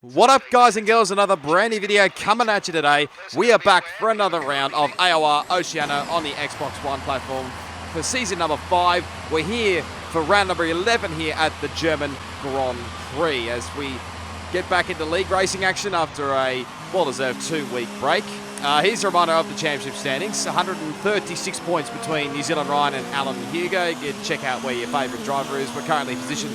What up, guys and girls? Another brand new video coming at you today. We are back for another round of AOR Oceania on the Xbox One platform for season number 5. We're here for round number 11 here at the German Grand Prix as we get back into league racing action after a well-deserved 2-week break. Here's a reminder of the championship standings. 136 points between New Zealand Ryan and Alan Hugo. You can check out where your favourite driver is. We're currently positioned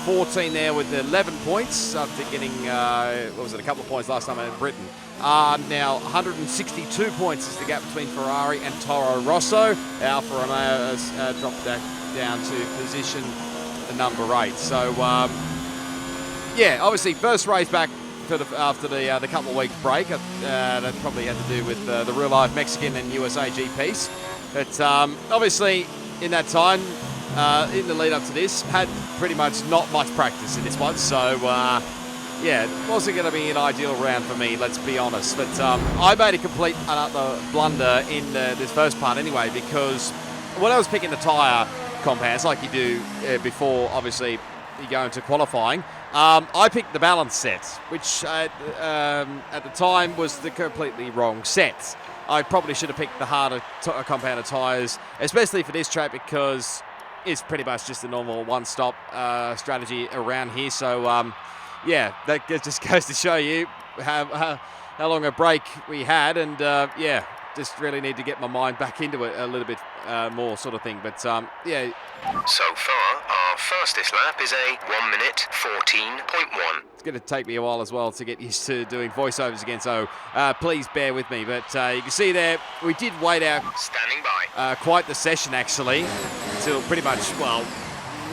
14 there with 11 points after getting, a couple of points last time in Britain. Now 162 points is the gap between Ferrari and Toro Rosso. Alfa Romeo has dropped that down to position number 8. So, yeah, obviously first race back after the couple of weeks break. That probably had to do with the real-life Mexican and USA GPs. But obviously in that time, in the lead up to this, had pretty much not much practice in this one. So, yeah, it wasn't going to be an ideal round for me, let's be honest. But I made a complete blunder in this first part anyway, because when I was picking the tyre compounds, like you do before, obviously, you go into qualifying, I picked the balance set, which at the time was the completely wrong set. I probably should have picked the harder compounded tyres, especially for this track, because it's pretty much just a normal one-stop strategy around here. So, yeah, that just goes to show you how long a break we had, and yeah, just really need to get my mind back into it a little bit more sort of thing. But, yeah. So far, our fastest lap is a 1 minute 14.1. It's going to take me a while as well to get used to doing voiceovers again, so please bear with me. But you can see there, we did wait out Standing by. quite the session actually, until pretty much, well,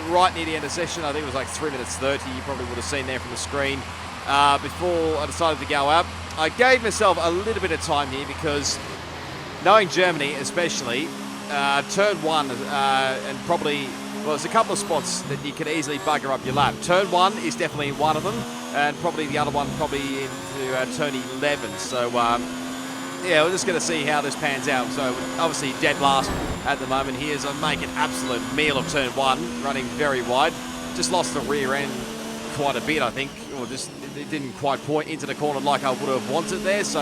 right near the end of the session. I think it was like 3 minutes 30, you probably would have seen there from the screen, before I decided to go up. I gave myself a little bit of time here because knowing Germany especially, turn 1 and probably, well, there's a couple of spots that you can easily bugger up your lap. Turn 1 is definitely one of them, and probably the other one probably into turn 11. So, yeah, we're just going to see how this pans out. So, obviously dead last at the moment. Here's a make an absolute meal of turn 1, running very wide. Just lost the rear end quite a bit, I think, or just it didn't quite point into the corner like I would have wanted there. So,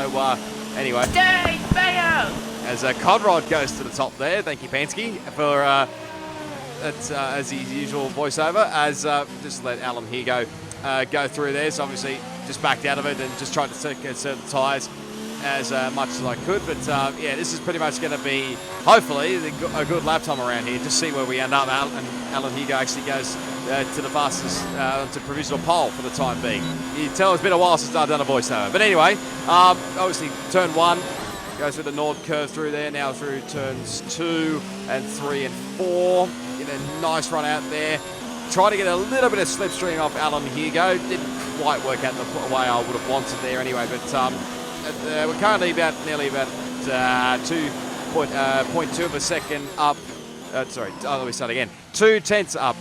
anyway. Stay fail! As Conrad goes to the top there. Thank you, Pansky, for as his usual voiceover. As just let Alan Hugo go through there. So obviously just backed out of it and just tried to insert the tyres as much as I could. But yeah, this is pretty much going to be, hopefully, a good lap time around here. Just see where we end up. And Alan Hugo actually goes to the fastest, to provisional pole for the time being. You tell it's been a while since I've done a voiceover. But anyway, obviously turn 1. Goes with the Nord curve through there, now through turns 2 and 3 and 4. Get a nice run out there. Try to get a little bit of slipstream off Alan Hugo. Didn't quite work out the way I would have wanted there anyway, but we're currently nearly about 2.2 of a second up. Sorry, let me start again. 2/10 up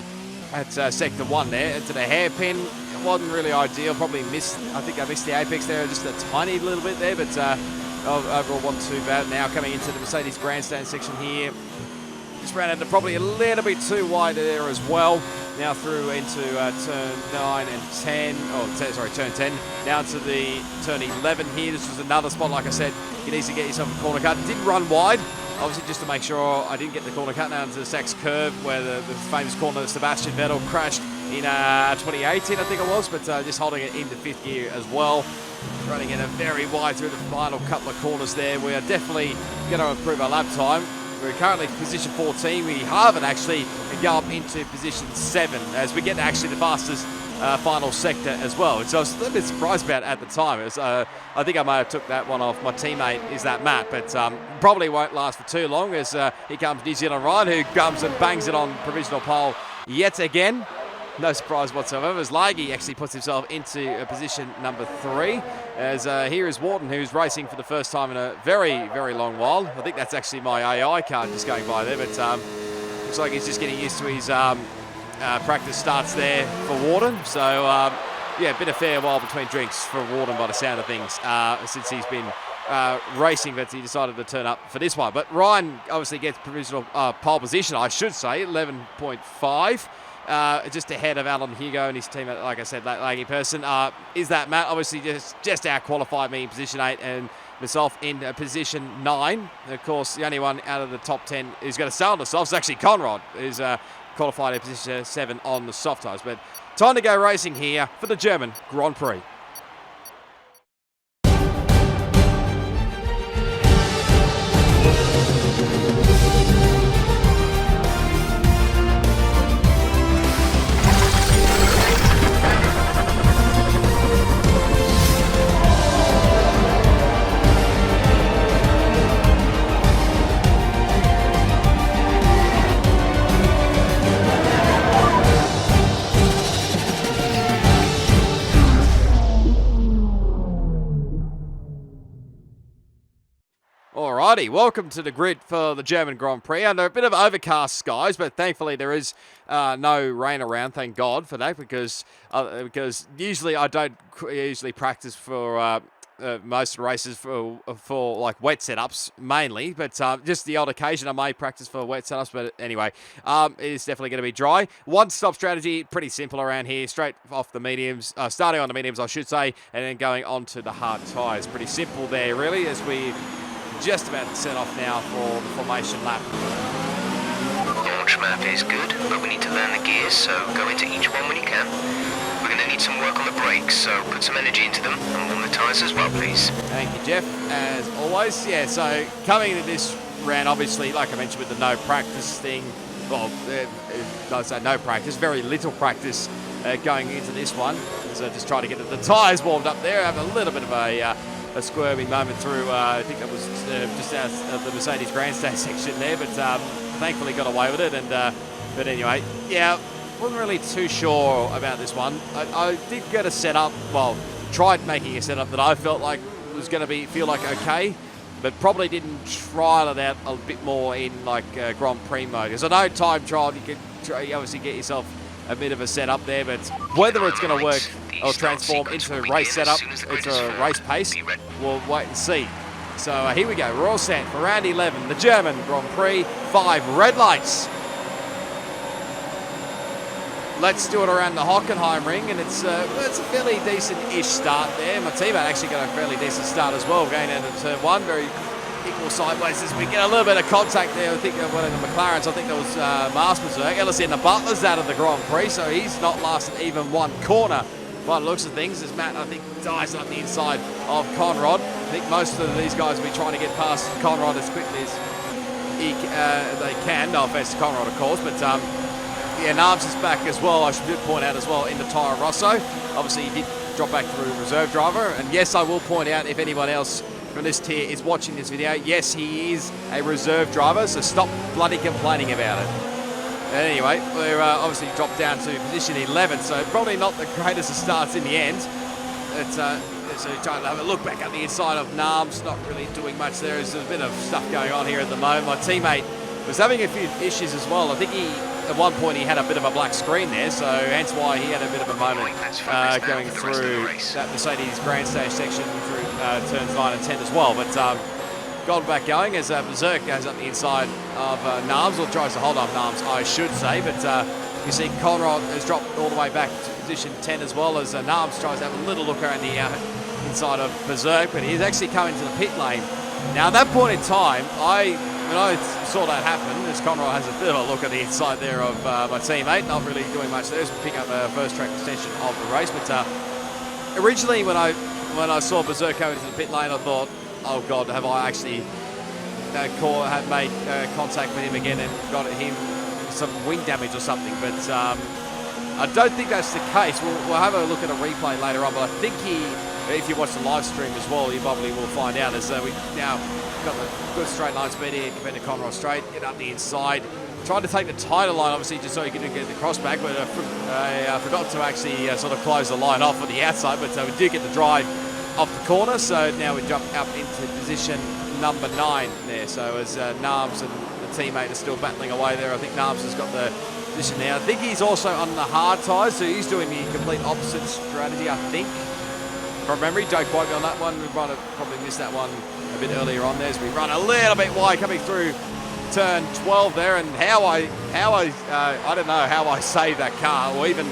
at sector 1 there into the hairpin. Wasn't really ideal. Probably missed, I think I missed the apex there just a tiny little bit there, but overall wasn't too bad. Now coming into the Mercedes grandstand section here. Just ran into probably a little bit too wide there as well. Now through into turn 9 and 10. Turn 10. Now to the turn 11 here. This was another spot, like I said, you can easily get yourself a corner cut. Did run wide, obviously just to make sure I didn't get the corner cut down to the Sachs curve where the famous corner that Sebastian Vettel crashed in 2018, I think it was, but just holding it into 5th gear as well. Running in a very wide through the final couple of corners there. We are definitely going to improve our lap time. We're currently position 14. We have it actually go up into position 7 as we get actually the fastest final sector as well, which I was a little bit surprised about at the time. It was, I think I may have took that one off my teammate, is that Matt, but probably won't last for too long as here comes New Zealand Ryan, who comes and bangs it on provisional pole yet again. No surprise whatsoever, as Lagi actually puts himself into position number 3. As here is Wharton, who's racing for the first time in a very, very long while. I think that's actually my AI card just going by there, but looks like he's just getting used to his practice starts there for Wharton. So, yeah, been a fair while between drinks for Wharton by the sound of things since he's been racing, but he decided to turn up for this one. But Ryan obviously gets provisional pole position, I should say, 11.5. just ahead of Alan Hugo and his teammate, like I said, that laggy person, is that Matt. Obviously just out-qualified me in position 8 and myself in position 9. And of course, the only one out of the top 10 who's going to start on the softs is actually Conrad, who's qualified in position 7 on the soft tires. But time to go racing here for the German Grand Prix. Alrighty, welcome to the grid for the German Grand Prix. Under a bit of overcast skies, but thankfully there is no rain around. Thank God for that, because usually I don't usually practice for most races for like wet setups mainly, but just the odd occasion I may practice for wet setups. But anyway, it is definitely going to be dry. One-stop strategy, pretty simple around here. Straight off the mediums, starting on the mediums, I should say, and then going on to the hard tyres. Pretty simple there, really, as we just about to set off now for the formation lap. Launch map is good, but we need to learn the gears, so go into each one when you can. We're going to need some work on the brakes, so put some energy into them and warm the tyres as well, please. Thank you, Jeff, as always. Yeah, so coming into this round, obviously, like I mentioned with the no practice thing, well, I say no practice, very little practice going into this one. So just trying to get the tyres warmed up there, have a little bit of a squirmy moment through, I think that was just out of the Mercedes grandstand section there, but thankfully got away with it. And but anyway, yeah, wasn't really too sure about this one. I did get a setup, well, tried making a setup that I felt like was going to feel like okay, but probably didn't trial it out a bit more in like Grand Prix mode. Because I know time trial, you could obviously get yourself a bit of a setup there, but whether it's going to work or transform into a race setup, into a race pace, we'll wait and see. So here we go, we're all set for round 11, the German Grand Prix, 5 red lights. Let's do it around the Hockenheim ring, and it's a fairly decent-ish start there. My teammate actually got a fairly decent start as well, going into turn 1, very equal sideways as we get a little bit of contact there. I think one of the McLarens, I think that was Mars Berserk. Alessandro Butler's out of the Grand Prix, so he's not lasted even one corner by the looks of things, as Matt, I think, dies up the inside of Conrad. I think most of these guys will be trying to get past Conrad as quickly as they can. No offense to Conrad, of course, but yeah, Narbs is back as well, I should point out as well, into Toro Rosso. Obviously, he did drop back through reserve driver, and yes, I will point out, if anyone else from this tier is watching this video, yes, he is a reserve driver, so stop bloody complaining about it. Anyway, we're obviously dropped down to position 11, so probably not the greatest of starts in the end. It's, so trying to have a look back at the inside of Narbs, not really doing much there. There's a bit of stuff going on here at the moment. My teammate was having a few issues as well. I think at one point he had a bit of a black screen there, so hence why he had a bit of a moment going through that Mercedes grandstand section through turns 9 and 10 as well. But got back going as Berserk goes up the inside of Narbs, or tries to hold off Narbs, I should say. But you see Conrad has dropped all the way back to position 10 as well, as Narbs tries to have a little look around the inside of Berserk, but he's actually coming to the pit lane. Now at that point in time, when I saw that happen, as Conrad has a bit of a look at the inside there of my teammate, not really doing much there, just picking up the first track extension of the race. But originally when I saw Berserk go into the pit lane, I thought, oh God, have I actually made contact with him again and got him some wing damage or something? But I don't think that's the case. We'll have a look at a replay later on, but I think if you watch the live stream as well, you probably will find out, as we now got the good straight line speed here compared to Conrad straight, get up the inside. Tried to take the tighter line, obviously, just so he could get the cross back, but I forgot to actually sort of close the line off on the outside, but we do get the drive off the corner, so now we jump up into position number 9 there. So as Narbs and the teammate are still battling away there, I think Narbs has got the position now. I think he's also on the hard tyres, so he's doing the complete opposite strategy, I think. From memory, don't quote me on that one. We probably missed that one a bit earlier on there, as we run a little bit wide coming through turn 12 there, and how I don't know how I saved that car, or even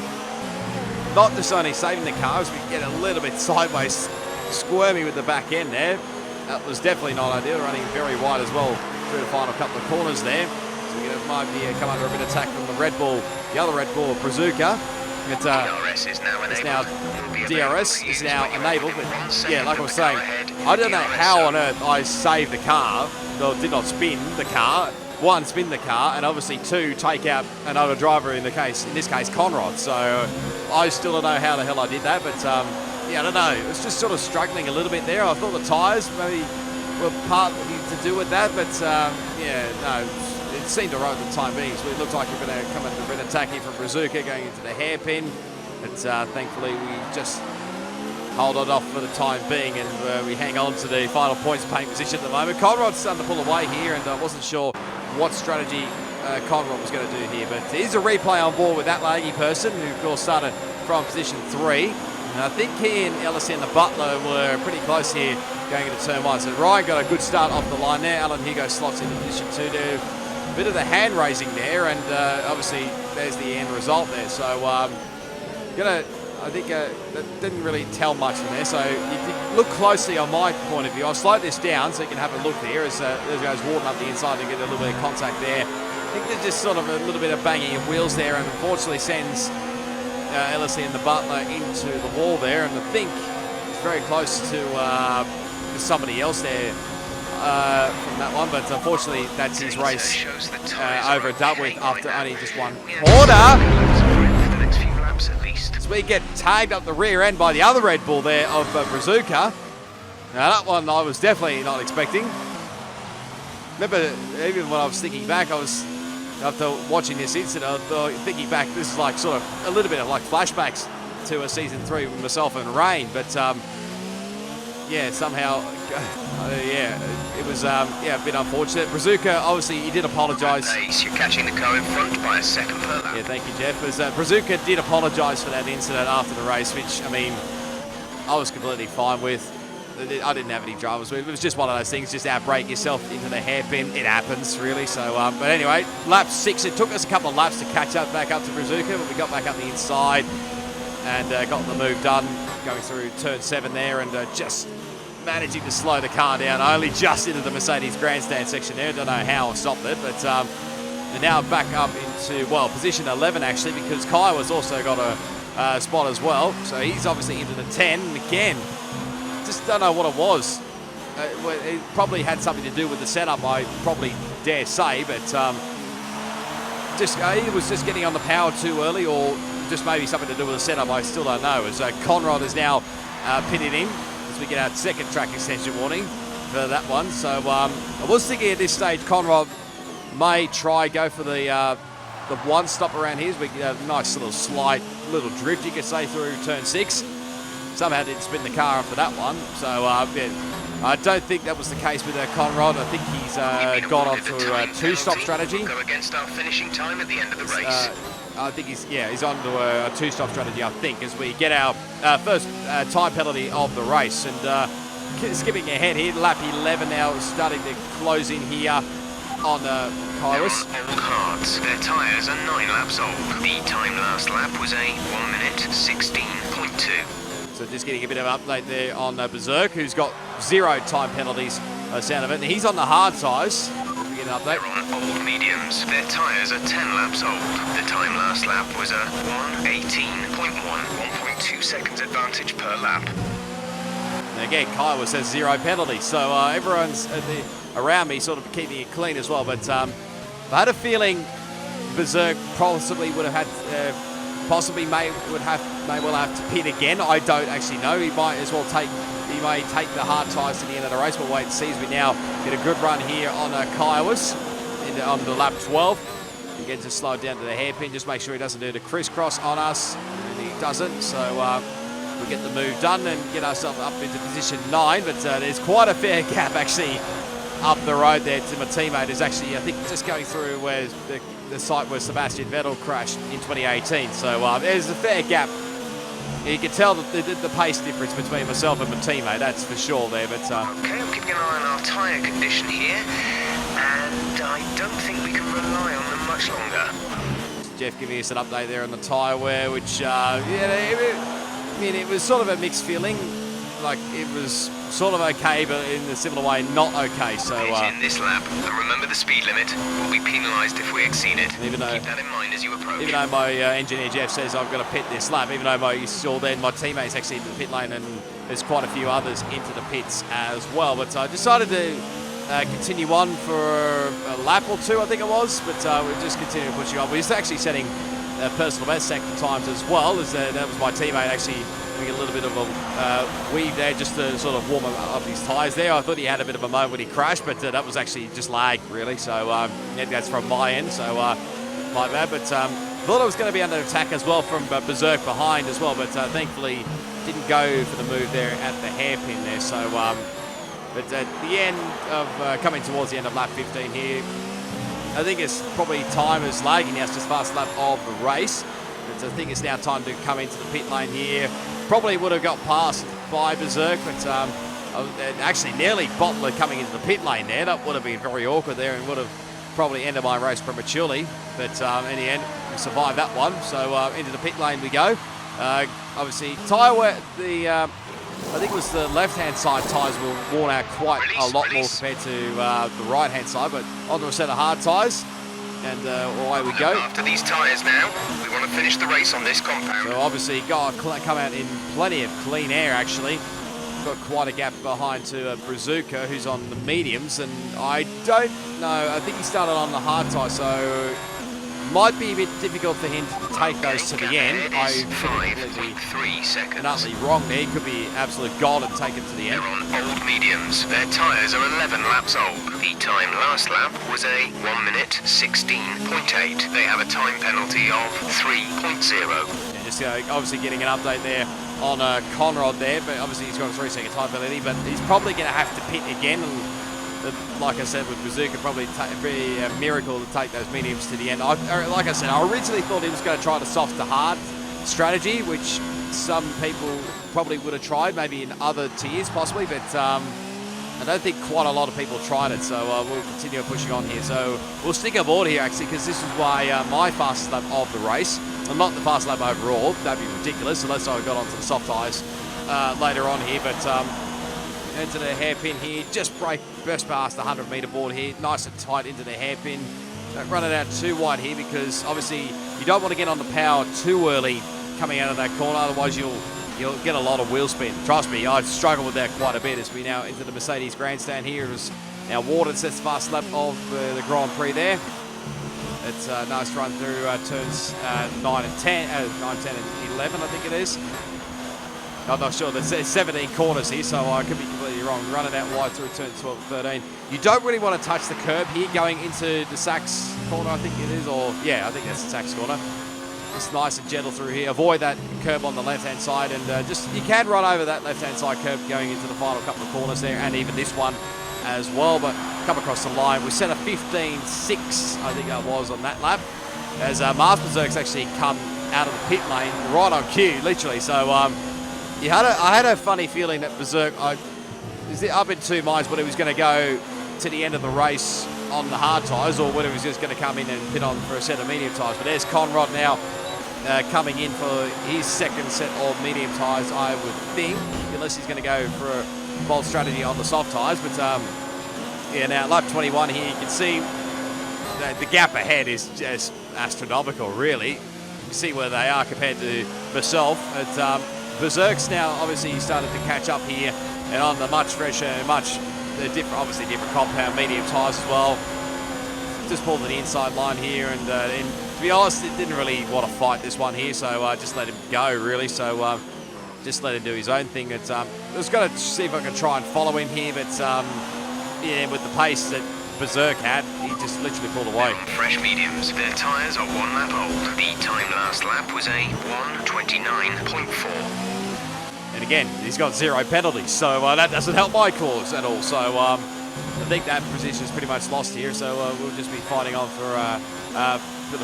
not just only saving the car, as we get a little bit sideways, squirmy with the back end there. That was definitely not ideal, running very wide as well through the final couple of corners there. So we're going to might be come under a bit of attack from the Red Bull, the other Red Bull, Brazuca. DRS is now enabled. DRS is now enabled, but yeah, like I was saying, I don't know how on earth I saved the car, or did not spin the car. One, spin the car, and obviously two, take out another driver, in this case Conrad. So I still don't know how the hell I did that, but yeah, I don't know. It was just sort of struggling a little bit there. I thought the tyres maybe were partly to do with that, but yeah, no, it seemed to right at the time being. So it looked like we're going to come into a bit of attack here from Brazuca going into the hairpin. But thankfully we just hold it off for the time being, and we hang on to the final points paying position at the moment. Conrad's starting to pull away here, and I wasn't sure what strategy Conrad was going to do here. But there's a replay on board with that laggy person, who of course started from position 3. And I think he and Ellison and the Butler were pretty close here going into turn 1. So Ryan got a good start off the line there. Alan Hugo slots into position 2 there. A bit of the hand raising there, and obviously there's the end result there. So I think that didn't really tell much from there. So you look closely on my point of view. I'll slow this down so you can have a look there as there goes Warden up the inside to get a little bit of contact there. I think there's just sort of a little bit of banging of wheels there, and unfortunately sends Ellison and the Butler into the wall there. And I think it's very close to somebody else there from that one, but unfortunately that's his race over and done with after only just one quarter. So we get tagged up the rear end by the other Red Bull there of Brazuca. Now that one I was definitely not expecting. Remember, even when I was thinking back, after watching this incident, thinking back, this is like sort of a little bit of like flashbacks to a season 3 with myself and Rain, but yeah, somehow, yeah, it was a bit unfortunate. Brazuca, obviously, he did apologise. You're catching the car in front by a second per lap. Yeah, thank you, Jeff. Brazuca did apologise for that incident after the race, which, I mean, I was completely fine with. I didn't have any dramas with it. It was just one of those things, just outbrake yourself into the hairpin. It happens, really. So, but anyway, lap 6, it took us a couple of laps to catch up back up to Brazuca, but we got back up the inside and got the move done, going through turn 7 there, and just managing to slow the car down only just into the Mercedes grandstand section there. Don't know how I stopped it, but and now back up into, well, position 11 actually, because Kai was also got a spot as well. So he's obviously into the 10. And again, just don't know what it was. It probably had something to do with the setup, I probably dare say, but just he was just getting on the power too early, or just maybe something to do with the setup. I still don't know. As Conrad is now pitted in, as we get our second track extension warning for that one. So I was thinking at this stage Conrad may try go for the one stop around here. So we get a nice little slight little drift, you could say, through turn 6. Somehow didn't spin the car after that one. So yeah, I don't think that was the case with Conrad. I think he's gone on to a 2-stop strategy. Go against our finishing time at the end of the race. I think he's on to a 2-stop strategy, I think, as we get our first time penalty of the race. And skipping ahead here, lap 11 now, starting to close in here on Kairos. Old cards. Their tyres are 9 laps old. The time last lap was a 1 minute 16.2. So just getting a bit of an update there on Berserk, who's got 0 time penalties by the sound of it. And he's on the hard tyres. We get an update. They're on old mediums. Their tyres are 10 laps old. The time last lap was a 1:18.1, 1.2 seconds advantage per lap. And again, Kaiwa says 0 penalties. So everyone's around me sort of keeping it clean as well. But I had a feeling Berserk possibly would have had... may well have to pit again. I don't actually know. He may take the hard tyres to the end of the race. We'll wait and see as we now get a good run here on Kaiwas on the lap 12. Again, to slow it down to the hairpin. Just make sure he doesn't do the crisscross on us. And he doesn't. So we'll get the move done and get ourselves up into position 9. But there's quite a fair gap actually up the road there to my teammate. Is actually, I think, just going through where the site where Sebastian Vettel crashed in 2018. So there's a fair gap. You can tell the pace difference between myself and my teammate, that's for sure there. But okay, I'm keeping an eye on our tyre condition here. and I don't think we can rely on them much longer. Jeff giving us an update there on the tyre wear, which, I mean, it was sort of a mixed feeling. Like, it was sort of okay, but in a similar way, not okay. So, in this lap, and remember the speed limit. We'll be penalised if we exceed it. Even though, keep that in mind as you approach. Even though my engineer Jeff says I've got to pit this lap, even though my teammates actually in the pit lane, and there's quite a few others into the pits as well. But I decided to continue on for a lap or two, I think it was. But we just continued pushing on. We were actually setting personal best sector times as well, as that was my teammate actually doing a little bit of a weave there just to sort of warm up his tyres there. I thought he had a bit of a moment when he crashed, but that was actually just lag, really. So yeah, that's from my end, so my bad. But thought I was going to be under attack as well from Berserk behind as well, but thankfully didn't go for the move there at the hairpin there. So, but at the end of coming towards the end of lap 15 here, I think it's probably time is lagging now. It's just fast lap of the race. But I think it's now time to come into the pit lane here. Probably would have got past by Berserk, but actually nearly Bottler coming into the pit lane there. That would have been very awkward there and would have probably ended my race prematurely. But in the end, we survived that one. So into the pit lane we go. Obviously, tyre wear, I think it was the left-hand side tyres were worn out quite a lot more compared to the right-hand side, but onto a set of hard tyres, and away we go. After these tyres now, we want to finish the race on this compound. So obviously, got to come out in plenty of clean air, actually. Got quite a gap behind to Brazuca, who's on the mediums, and I don't know, I think he started on the hard tyre, so might be a bit difficult for him to take those to the end. I think 5.3 seconds. And utterly wrong there. He could be absolute gold and take it to the end. They're on old mediums. Their tyres are 11 laps old. The time last lap was a 1 minute 16.8. They have a time penalty of 3.0. Yeah, just obviously getting an update there on Conrad there, but obviously he's got a 3-second time penalty, but he's probably going to have to pit again. And like I said, with Bazooka, probably be a miracle to take those mediums to the end. Like I said, I originally thought he was going to try the soft to hard strategy, which some people probably would have tried, maybe in other tiers possibly, but I don't think quite a lot of people tried it, so we'll continue pushing on here. So we'll stick aboard here, actually, because this is why my fastest lap of the race, and not the fastest lap overall, that'd be ridiculous, unless I got onto the soft tyres later on here, but into the hairpin here, just past the 100-metre board here, nice and tight into the hairpin. Don't run it out too wide here, because obviously you don't want to get on the power too early coming out of that corner, otherwise you'll get a lot of wheel spin. Trust me, I've struggled with that quite a bit as we now into the Mercedes grandstand here. As now Warden sets the fast lap of the Grand Prix there. It's a nice run through turns 9 and 10, 9, 10 and 11 I think it is. I'm not sure. There's 17 corners here, so I could be completely wrong. Run it out wide through turn 12 and 13. You don't really want to touch the curb here going into the Sachs corner, I think it is, or yeah, I think that's the Sachs corner. Just nice and gentle through here. Avoid that curb on the left-hand side, and just you can run over that left-hand side curb going into the final couple of corners there, and even this one as well. But come across the line. We set a 15.6, I think that was, on that lap, as Mars Berserk's actually come out of the pit lane right on cue, literally. So I had a funny feeling that Berserk, is up in two minds whether he was going to go to the end of the race on the hard tyres or whether he was just going to come in and pit on for a set of medium tyres. But there's Conrad now coming in for his second set of medium tyres, I would think, unless he's going to go for a bold strategy on the soft tyres. But yeah, now lap 21 here, you can see the gap ahead is just astronomical, really. You can see where they are compared to myself. But Berserk's now obviously started to catch up here, and on the much fresher, obviously different compound medium tyres as well. Just pulled to the inside line here, and to be honest, it didn't really want to fight this one here, so I just let him go, really. So just let him do his own thing. I was going to see if I could try and follow him here, but yeah, with the pace that Berserk had, he just literally pulled away. Fresh mediums, their tyres are 1 lap old. The time last lap was a 1:29.4. And again, he's got 0 penalties, so that doesn't help my cause at all. So I think that position is pretty much lost here. So we'll just be fighting on for the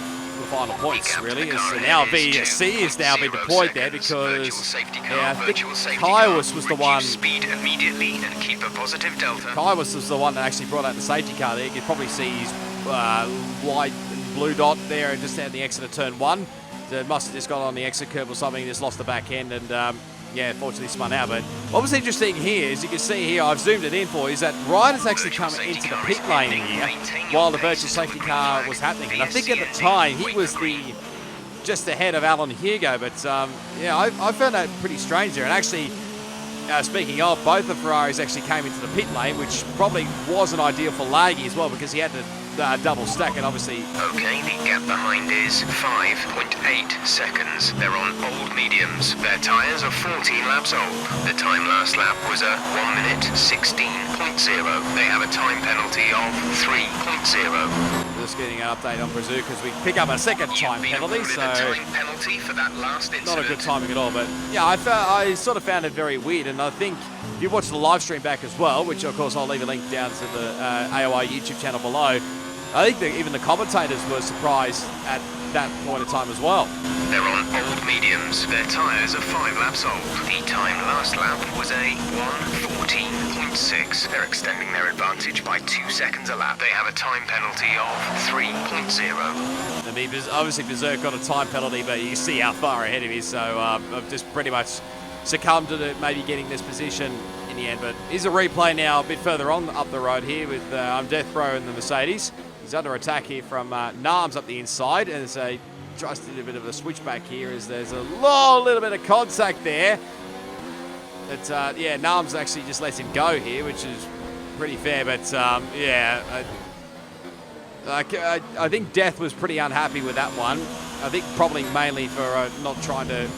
final points, really. Now VSC is now been deployed there because I think Kaiwas was the one. Speed immediately and keep a positive delta. Kaiwas was the one that actually brought out the safety car there. You can probably see his white and blue dot there just at the exit of turn 1. So it must have just got on the exit curve or something, just lost the back end and yeah, fortunately spun out. But what was interesting here, as you can see here, I've zoomed it in for, is that Ryan has actually come into the pit lane here while the virtual safety car was happening. And I think at the time he was just ahead of Alan Hugo. But yeah, I found that pretty strange there. And actually, speaking of, both the Ferraris actually came into the pit lane, which probably wasn't ideal for Laggy as well because he had to double stack and obviously. Okay, the gap behind is 5.8 seconds. They're on old mediums. Their tyres are 14 laps old. The time last lap was a 1 minute 16.0. They have a time penalty of 3.0. Just getting an update on Brazil because we pick up a second time penalty, so time penalty for that last incident. Not a good timing at all. But yeah, I sort of found it very weird, and I think if you watch the live stream back as well, which of course I'll leave a link down to the AOR YouTube channel below, I think that even the commentators were surprised at that point of time as well. They're on old mediums. Their tyres are 5 laps old. The time last lap was a 1:14.6. They're extending their advantage by 2 seconds a lap. They have a time penalty of 3.0. I mean, obviously Berserk got a time penalty, but you can see how far ahead of me, so I've just pretty much succumbed to maybe getting this position in the end. But here's a replay now a bit further on up the road here with Death Bro and the Mercedes. He's under attack here from Narms up the inside, and it's a just a bit of a switchback here as there's a little bit of contact there. But yeah, Narms actually just lets him go here, which is pretty fair. But yeah, I think Death was pretty unhappy with that one. I think probably mainly for not trying to.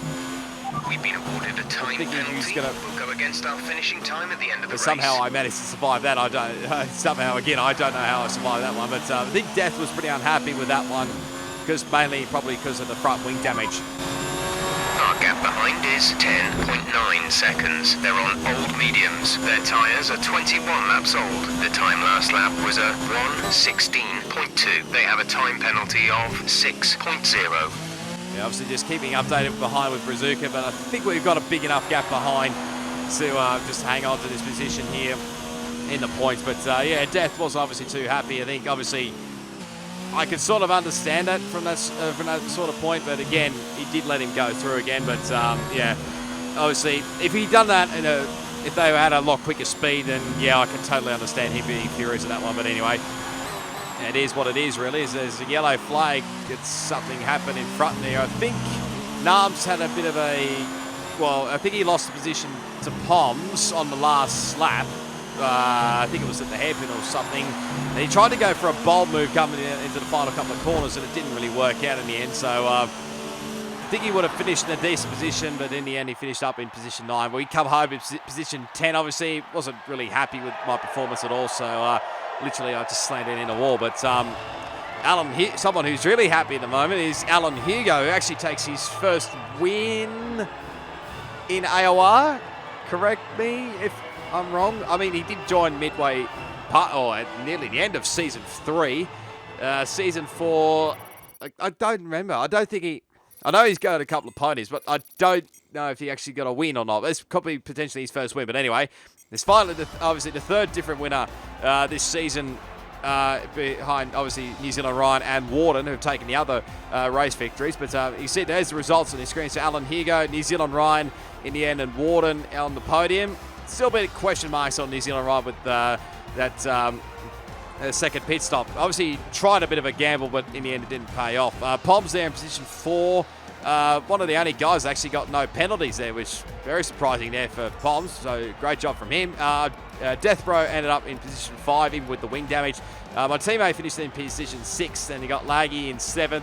We've been awarded a time penalty. We'll go against our finishing time at the end of the race. Somehow I managed to survive that. I don't. Somehow again, I don't know how I survived that one. But I think Death was pretty unhappy with that one, because probably because of the front wing damage. Our gap behind is 10.9 seconds. They're on old mediums. Their tyres are 21 laps old. The time last lap was a 1:16.2. They have a time penalty of 6.0. Yeah, obviously just keeping updated behind with Brazuca, but I think we've got a big enough gap behind to just hang on to this position here in the points. But yeah, Death was obviously too happy. I think obviously I could sort of understand that from that sort of point, but again, he did let him go through again. But yeah, obviously if he'd done that if they had a lot quicker speed, then yeah, I can totally understand him being furious at that one. But anyway, it is what it is, really. There's a yellow flag. It's something happened in front there. I think Narms had a bit of I think he lost the position to Poms on the last lap. I think it was at the hairpin or something. And he tried to go for a bold move coming into the final couple of corners, and it didn't really work out in the end. So I think he would have finished in a decent position, but in the end he finished up in position 9. We come home in position 10, obviously. Wasn't really happy with my performance at all, so literally I just slammed it in a wall. But someone who's really happy at the moment is Alan Hugo, who actually takes his first win in AOR. Correct me if I'm wrong. I mean, he did join midway at nearly the end of Season 3. Season 4, I don't remember. I don't think I know he's got a couple of ponies, but I don't know if he actually got a win or not. It's probably potentially his first win. But anyway, there's finally, obviously, the third different winner this season behind, obviously, New Zealand Ryan and Warden, who have taken the other race victories. But you see there's the results on the screen. So Alan Hugo, New Zealand Ryan in the end, and Warden on the podium. Still a bit of question marks on New Zealand Ryan with that second pit stop. Obviously, tried a bit of a gamble, but in the end, it didn't pay off. Pom's there in position 4. One of the only guys that actually got no penalties there, which is very surprising there for Poms. So great job from him. Death Bro ended up in position 5, even with the wing damage. My teammate finished in position 6, then you got Laggy in 7th,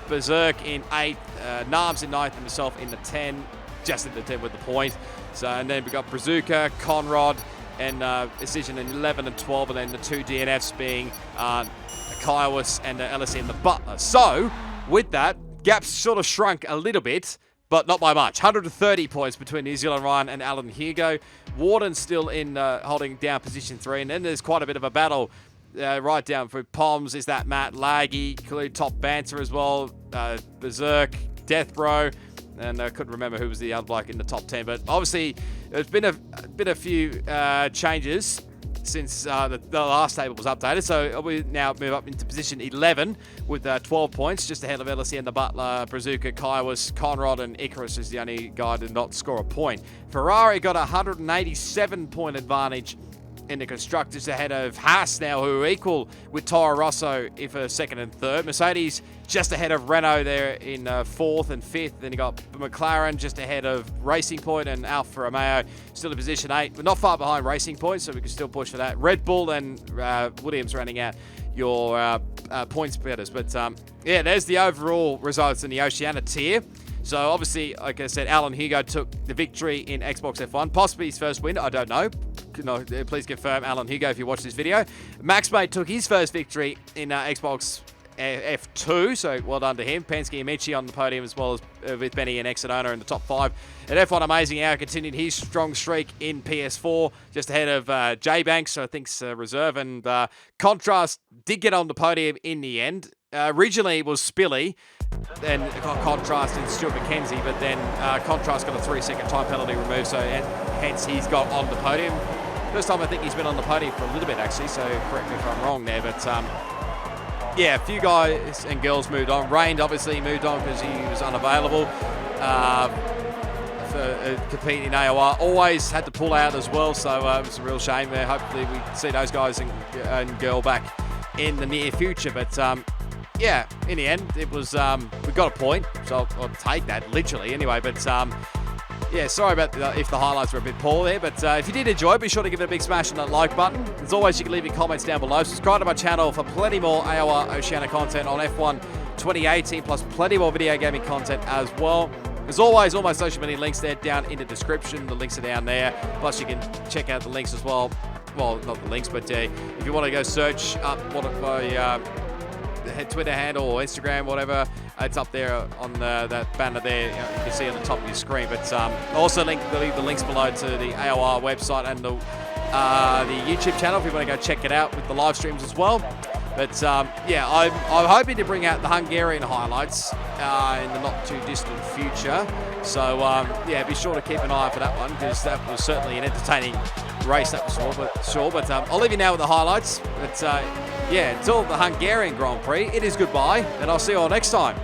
Berserk in 8th, Narms in 9th, and myself in the 10, just in the 10 with the point. So, and then we got Brazuca, Conrad, and Decision in 11 and 12, and then the 2 DNFs being Kaiwas and LSE and the Butler. So, with that, gaps sort of shrunk a little bit, but not by much. 130 points between New Zealand Ryan and Alan Hugo. Warden still in holding down position 3, and then there's quite a bit of a battle right down for Poms is that Matt Laggy, include Top Banter as well, Berserk, Death Bro, and I couldn't remember who was the other bloke in the top 10. But obviously, there's been a few changes since the last table was updated. So we now move up into position 11 with 12 points, just ahead of LSE and the Butler, Brazuca, Kaiwas, Conrad, and Icarus is the only guy to not score a point. Ferrari got a 187-point advantage in the constructors ahead of Haas now, who are equal with Toro Rosso for second and third. Mercedes just ahead of Renault there in fourth and fifth. Then you got McLaren just ahead of Racing Point, and Alfa Romeo still in position 8. We're not far behind Racing Point, so we can still push for that. Red Bull and Williams running out your points betters. But yeah, there's the overall results in the Oceania tier. So obviously, like I said, Alan Hugo took the victory in Xbox F1, possibly his first win. I don't know. No, please confirm, Alan Hugo, if you watch this video. Max Mate took his first victory in Xbox F2, so well done to him. Penske and Michi on the podium, as well as with Benny and Exodona in the top 5. And F1 Amazing Hour continued his strong streak in PS4, just ahead of J Banks, so I think's reserve. And Contrast did get on the podium in the end. Originally it was Spilly, then Contrast and Stuart McKenzie, but then Contrast got a 3-second time penalty removed, so hence he's got on the podium. First time I think he's been on the podium for a little bit, actually, so correct me if I'm wrong there. But yeah, a few guys and girls moved on. Rain obviously moved on because he was unavailable for competing in AOR. Always had to pull out as well, so it was a real shame there. Hopefully we see those guys and girl back in the near future. But yeah, in the end, it was we got a point, so I'll take that literally anyway. But yeah, sorry about if the highlights were a bit poor there, but if you did enjoy, be sure to give it a big smash on that like button. As always, you can leave your comments down below. Subscribe to my channel for plenty more AOR Oceania content on F1 2018, plus plenty more video gaming content as well. As always, all my social media links there down in the description. The links are down there. Plus, you can check out the links as well. Well, not the links, but if you want to go search up what my Twitter handle or Instagram, whatever, it's up there on that banner there. You can see on the top of your screen. But also leave the links below to the AOR website and the YouTube channel if you want to go check it out with the live streams as well. But yeah, I'm hoping to bring out the Hungarian highlights in the not too distant future. So yeah, be sure to keep an eye out for that one, because that was certainly an entertaining race, that was sure. But I'll leave you now with the highlights. But yeah, until the Hungarian Grand Prix, it is goodbye, and I'll see you all next time.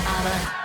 I'm a